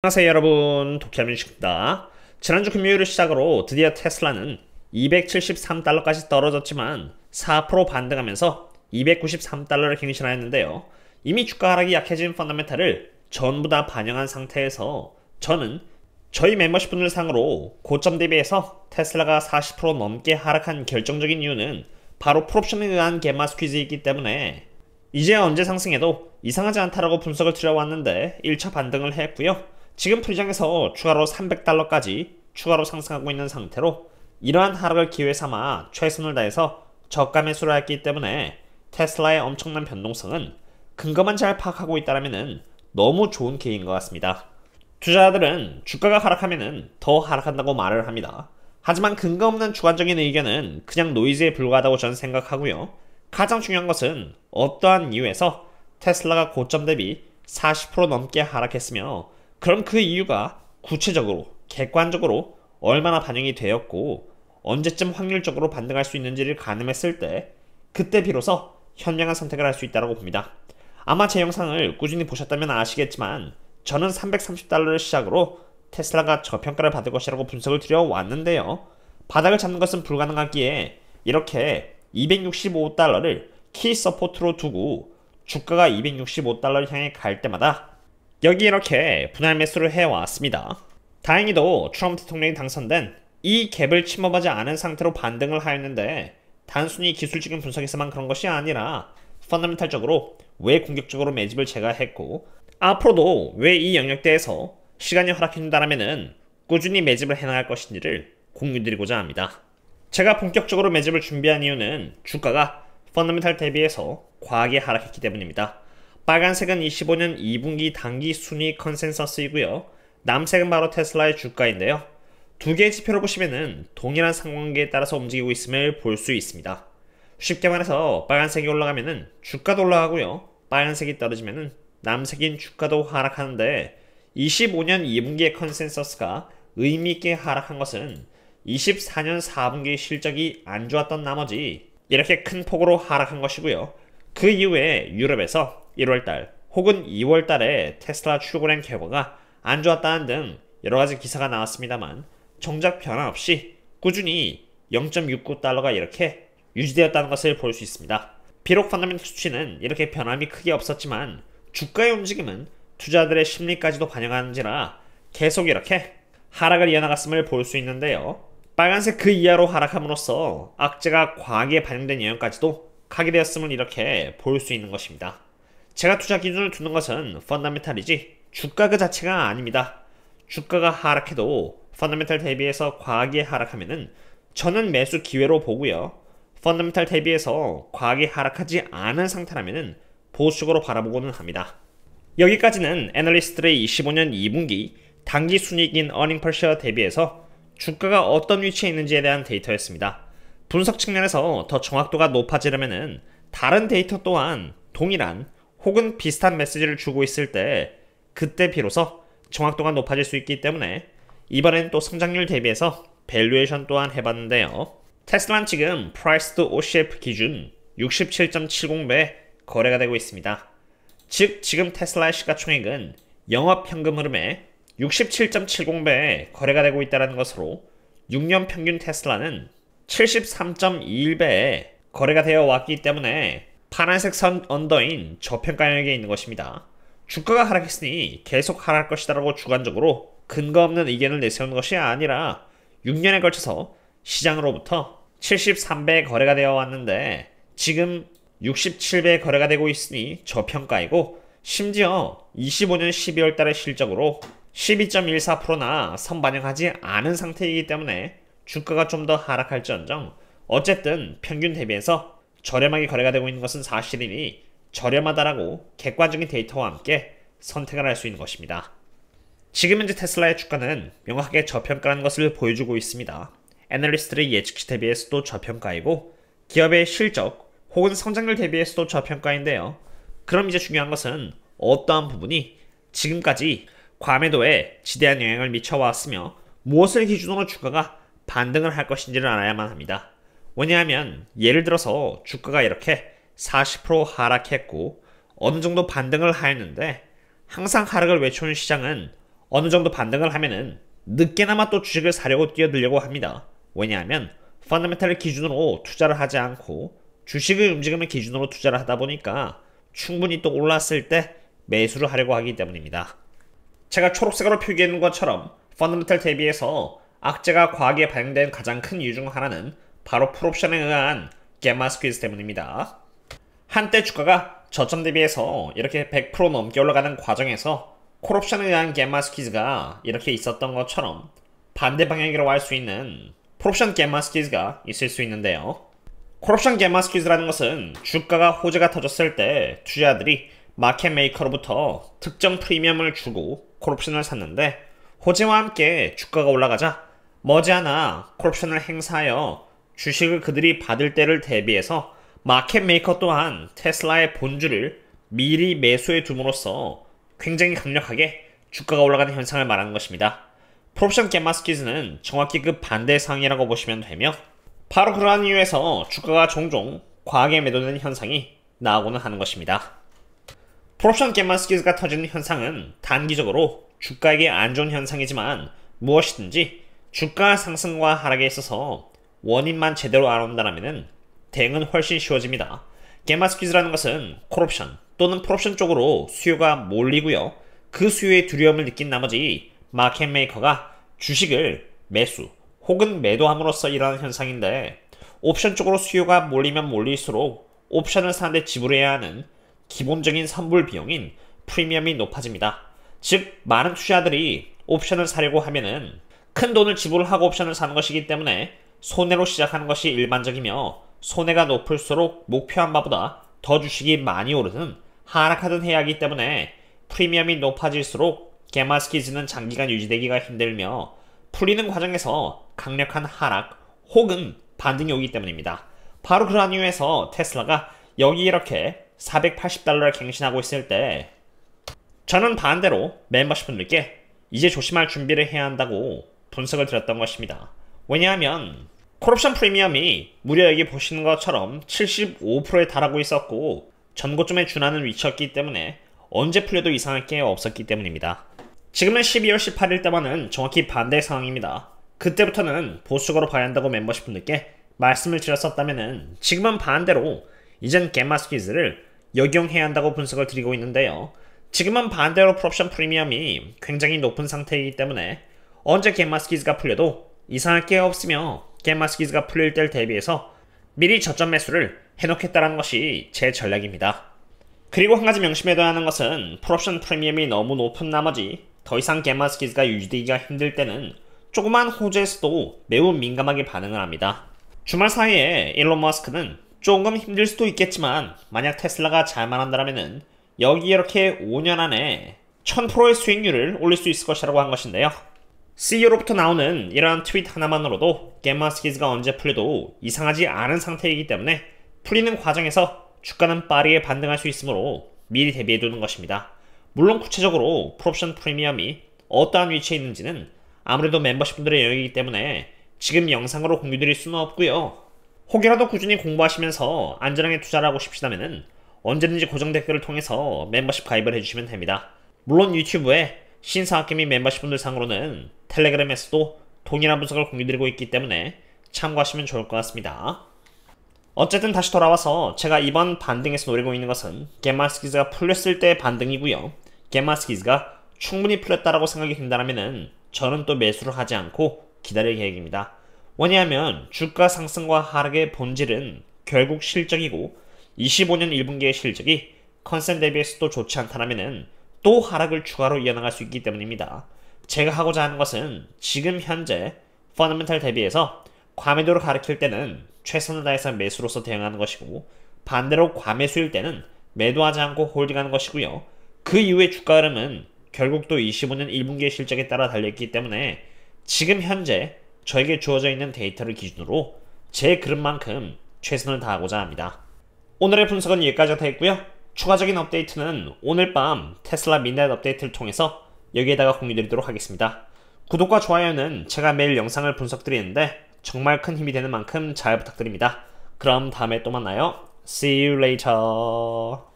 안녕하세요 여러분, 도쿄민식입니다. 지난주 금요일을 시작으로 드디어 테슬라는 273달러까지 떨어졌지만 4% 반등하면서 293달러를 갱신하였는데요. 이미 주가 하락이 약해진 펀더멘탈을 전부 다 반영한 상태에서 저는 저희 멤버십 분들 상으로 고점 대비해서 테슬라가 40% 넘게 하락한 결정적인 이유는 바로 풀옵션에 의한 갬마 스퀴즈이기 때문에 이제 언제 상승해도 이상하지 않다라고 분석을 드려왔는데 1차 반등을 했고요. 지금 프리장에서 추가로 300달러까지 추가로 상승하고 있는 상태로 이러한 하락을 기회 삼아 최선을 다해서 저가 매수를 했기 때문에 테슬라의 엄청난 변동성은 근거만 잘 파악하고 있다면 너무 좋은 기회인 것 같습니다. 투자자들은 주가가 하락하면 더 하락한다고 말을 합니다. 하지만 근거 없는 주관적인 의견은 그냥 노이즈에 불과하다고 저는 생각하고요. 가장 중요한 것은 어떠한 이유에서 테슬라가 고점 대비 40% 넘게 하락했으며 그럼 그 이유가 구체적으로 객관적으로 얼마나 반영이 되었고 언제쯤 확률적으로 반등할 수 있는지를 가늠했을 때 그때 비로소 현명한 선택을 할 수 있다고 봅니다. 아마 제 영상을 꾸준히 보셨다면 아시겠지만 저는 330달러를 시작으로 테슬라가 저평가를 받을 것이라고 분석을 드려왔는데요. 바닥을 잡는 것은 불가능하기에 이렇게 265달러를 키 서포트로 두고 주가가 265달러를 향해 갈 때마다 여기 이렇게 분할 매수를 해왔습니다. 다행히도 트럼프 대통령이 당선된 이 갭을 침범하지 않은 상태로 반등을 하였는데 단순히 기술적인 분석에서만 그런 것이 아니라 펀더멘탈적으로 왜 공격적으로 매집을 제가 했고 앞으로도 왜 이 영역대에서 시간이 허락해준다면 꾸준히 매집을 해나갈 것인지를 공유드리고자 합니다. 제가 본격적으로 매집을 준비한 이유는 주가가 펀더멘탈 대비해서 과하게 하락했기 때문입니다. 빨간색은 25년 2분기 단기 순위 컨센서스이고요. 남색은 바로 테슬라의 주가인데요. 두 개의 지표를 보시면은 동일한 상관계에 따라서 움직이고 있음을 볼 수 있습니다. 쉽게 말해서 빨간색이 올라가면은 주가도 올라가고요. 빨간색이 떨어지면은 남색인 주가도 하락하는데 25년 2분기의 컨센서스가 의미있게 하락한 것은 24년 4분기 실적이 안 좋았던 나머지 이렇게 큰 폭으로 하락한 것이고요. 그 이후에 유럽에서 1월달 혹은 2월달에 테슬라 출고량 결과가 안 좋았다는 등 여러가지 기사가 나왔습니다만 정작 변화 없이 꾸준히 0.69달러가 이렇게 유지되었다는 것을 볼 수 있습니다. 비록 펀더멘탈 수치는 이렇게 변함이 크게 없었지만 주가의 움직임은 투자들의 심리까지도 반영하는지라 계속 이렇게 하락을 이어나갔음을 볼 수 있는데요. 빨간색 그 이하로 하락함으로써 악재가 과하게 반영된 영역까지도 가게 되었음을 이렇게 볼 수 있는 것입니다. 제가 투자 기준을 두는 것은 펀더멘탈이지 주가 그 자체가 아닙니다. 주가가 하락해도 펀더멘탈 대비해서 과하게 하락하면은 저는 매수 기회로 보고요. 펀더멘탈 대비해서 과하게 하락하지 않은 상태라면은 보수적으로 바라보고는 합니다. 여기까지는 애널리스트들의 25년 2분기 단기 순이익인 어닝 퍼시어 대비해서 주가가 어떤 위치에 있는지에 대한 데이터였습니다. 분석 측면에서 더 정확도가 높아지려면은 다른 데이터 또한 동일한 혹은 비슷한 메시지를 주고 있을 때 그때 비로소 정확도가 높아질 수 있기 때문에 이번엔 또 성장률 대비해서 밸류에이션 또한 해봤는데요. 테슬라는 지금 프라이스드 OCF 기준 67.70배에 거래가 되고 있습니다. 즉 지금 테슬라의 시가총액은 영업현금 흐름에 67.70배에 거래가 되고 있다는 것으로 6년 평균 테슬라는 73.21배에 거래가 되어 왔기 때문에 파란색 선 언더인 저평가 영역에 있는 것입니다. 주가가 하락했으니 계속 하락할 것이다라고 주관적으로 근거 없는 의견을 내세우는 것이 아니라 6년에 걸쳐서 시장으로부터 73배에 거래가 되어 왔는데 지금 67배에 거래가 되고 있으니 저평가이고 심지어 25년 12월 달의 실적으로 12.14%나 선반영하지 않은 상태이기 때문에 주가가 좀 더 하락할지언정 어쨌든 평균 대비해서 저렴하게 거래가 되고 있는 것은 사실이니 저렴하다라고 객관적인 데이터와 함께 선택을 할 수 있는 것입니다. 지금 현재 테슬라의 주가는 명확하게 저평가라는 것을 보여주고 있습니다. 애널리스트들의 예측치 대비해서도 저평가이고 기업의 실적 혹은 성장률 대비해서도 저평가인데요. 그럼 이제 중요한 것은 어떠한 부분이 지금까지 과매도에 지대한 영향을 미쳐왔으며 무엇을 기준으로 주가가 반등을 할 것인지를 알아야만 합니다. 왜냐하면 예를 들어서 주가가 이렇게 40% 하락했고 어느 정도 반등을 하였는데 항상 하락을 외쳐온 시장은 어느 정도 반등을 하면은 늦게나마 또 주식을 사려고 뛰어들려고 합니다. 왜냐하면 펀더멘탈을 기준으로 투자를 하지 않고 주식의 움직임을 기준으로 투자를 하다 보니까 충분히 또 올랐을 때 매수를 하려고 하기 때문입니다. 제가 초록색으로 표기해놓은 것처럼 펀더멘탈 대비해서 악재가 과하게 반영된 가장 큰 이유 중 하나는 바로 풀옵션에 의한 갬마 스퀴즈 때문입니다. 한때 주가가 저점 대비해서 이렇게 100% 넘게 올라가는 과정에서 콜옵션에 의한 갬마 스퀴즈가 이렇게 있었던 것처럼 반대 방향이라고 할 수 있는 풀옵션 갬마 스퀴즈가 있을 수 있는데요. 콜옵션 갬마 스퀴즈라는 것은 주가가 호재가 터졌을 때 투자자들이 마켓 메이커로부터 특정 프리미엄을 주고 콜옵션을 샀는데 호재와 함께 주가가 올라가자 머지않아 콜옵션을 행사하여 주식을 그들이 받을 때를 대비해서 마켓 메이커 또한 테슬라의 본주를 미리 매수해 둠으로써 굉장히 강력하게 주가가 올라가는 현상을 말하는 것입니다. 풀옵션 갬마 스퀴즈는 정확히 그 반대 상황이라고 보시면 되며 바로 그러한 이유에서 주가가 종종 과하게 매도되는 현상이 나오고는 하는 것입니다. 풀옵션 갬마 스퀴즈가 터지는 현상은 단기적으로 주가에게 안 좋은 현상이지만 무엇이든지 주가 상승과 하락에 있어서 원인만 제대로 알아온다면 대응은 훨씬 쉬워집니다. 갬마 스퀴즈라는 것은 콜옵션 또는 풀옵션 쪽으로 수요가 몰리고요. 그 수요의 두려움을 느낀 나머지 마켓 메이커가 주식을 매수 혹은 매도함으로써 일어나는 현상인데 옵션 쪽으로 수요가 몰리면 몰릴수록 옵션을 사는데 지불해야 하는 기본적인 선불 비용인 프리미엄이 높아집니다. 즉 많은 투자자들이 옵션을 사려고 하면은 큰 돈을 지불하고 옵션을 사는 것이기 때문에 손해로 시작하는 것이 일반적이며 손해가 높을수록 목표한 바보다 더 주식이 많이 오르든 하락하든 해야 하기 때문에 프리미엄이 높아질수록 갬마 스퀴즈는 장기간 유지되기가 힘들며 풀리는 과정에서 강력한 하락 혹은 반등이 오기 때문입니다. 바로 그러한 이유에서 테슬라가 여기 이렇게 480달러를 갱신하고 있을 때 저는 반대로 멤버십 분들께 이제 조심할 준비를 해야 한다고 분석을 드렸던 것입니다. 왜냐하면 콜옵션 프리미엄이 무려 여기 보시는 것처럼 75%에 달하고 있었고 전고점에 준하는 위치였기 때문에 언제 풀려도 이상할 게 없었기 때문입니다. 지금은 12월 18일 때와는 정확히 반대 상황입니다. 그때부터는 보수적으로 봐야 한다고 멤버십 분들께 말씀을 드렸었다면 지금은 반대로 이젠 갬마 스퀴즈를 역용해야 한다고 분석을 드리고 있는데요. 지금은 반대로 풀옵션 프리미엄이 굉장히 높은 상태이기 때문에 언제 갬마 스퀴즈가 풀려도 이상할 게 없으며 갬마 스퀴즈가 풀릴 때를 대비해서 미리 저점 매수를 해놓겠다는 것이 제 전략입니다. 그리고 한 가지 명심해둬야 하는 것은 풀옵션 프리미엄이 너무 높은 나머지 더 이상 갬마 스퀴즈가 유지되기가 힘들 때는 조그만 호재에서도 매우 민감하게 반응을 합니다. 주말 사이에 일론 머스크는 조금 힘들 수도 있겠지만 만약 테슬라가 잘만 한다면 여기 이렇게 5년 안에 1000%의 수익률을 올릴 수 있을 것이라고 한 것인데요. CEO로부터 나오는 이러한 트윗 하나만으로도 갬마 스퀴즈가 언제 풀려도 이상하지 않은 상태이기 때문에 풀리는 과정에서 주가는 빠르게 반등할 수 있으므로 미리 대비해두는 것입니다. 물론 구체적으로 풀옵션 프리미엄이 어떠한 위치에 있는지는 아무래도 멤버십분들의 영역이기 때문에 지금 영상으로 공유드릴 수는 없고요. 혹이라도 꾸준히 공부하시면서 안전하게 투자를 하고 싶으시다면 언제든지 고정 댓글을 통해서 멤버십 가입을 해주시면 됩니다. 물론 유튜브에 신사학개미 멤버십분들 상으로는 텔레그램에서도 동일한 분석을 공유드리고 있기 때문에 참고하시면 좋을 것 같습니다. 어쨌든 다시 돌아와서 제가 이번 반등에서 노리고 있는 것은 갬마 스퀴즈가 풀렸을 때의 반등이고요. 갬마 스퀴즈가 충분히 풀렸다라고 생각이 든다면 저는 또 매수를 하지 않고 기다릴 계획입니다. 왜냐하면 주가 상승과 하락의 본질은 결국 실적이고 25년 1분기의 실적이 컨센 대비해서도 좋지 않다면 또 하락을 추가로 이어나갈 수 있기 때문입니다. 제가 하고자 하는 것은 지금 현재 펀더멘탈 대비해서 과매도를 가리킬 때는 최선을 다해서 매수로서 대응하는 것이고 반대로 과매수일 때는 매도하지 않고 홀딩하는 것이고요. 그 이후의 주가 흐름은 결국 또 25년 1분기의 실적에 따라 달려있기 때문에 지금 현재 저에게 주어져 있는 데이터를 기준으로 제 그릇만큼 최선을 다하고자 합니다. 오늘의 분석은 여기까지가 되겠고요. 추가적인 업데이트는 오늘 밤 테슬라 midnight 업데이트를 통해서 여기에다가 공유드리도록 하겠습니다. 구독과 좋아요는 제가 매일 영상을 분석드리는데 정말 큰 힘이 되는 만큼 잘 부탁드립니다. 그럼 다음에 또 만나요. See you later.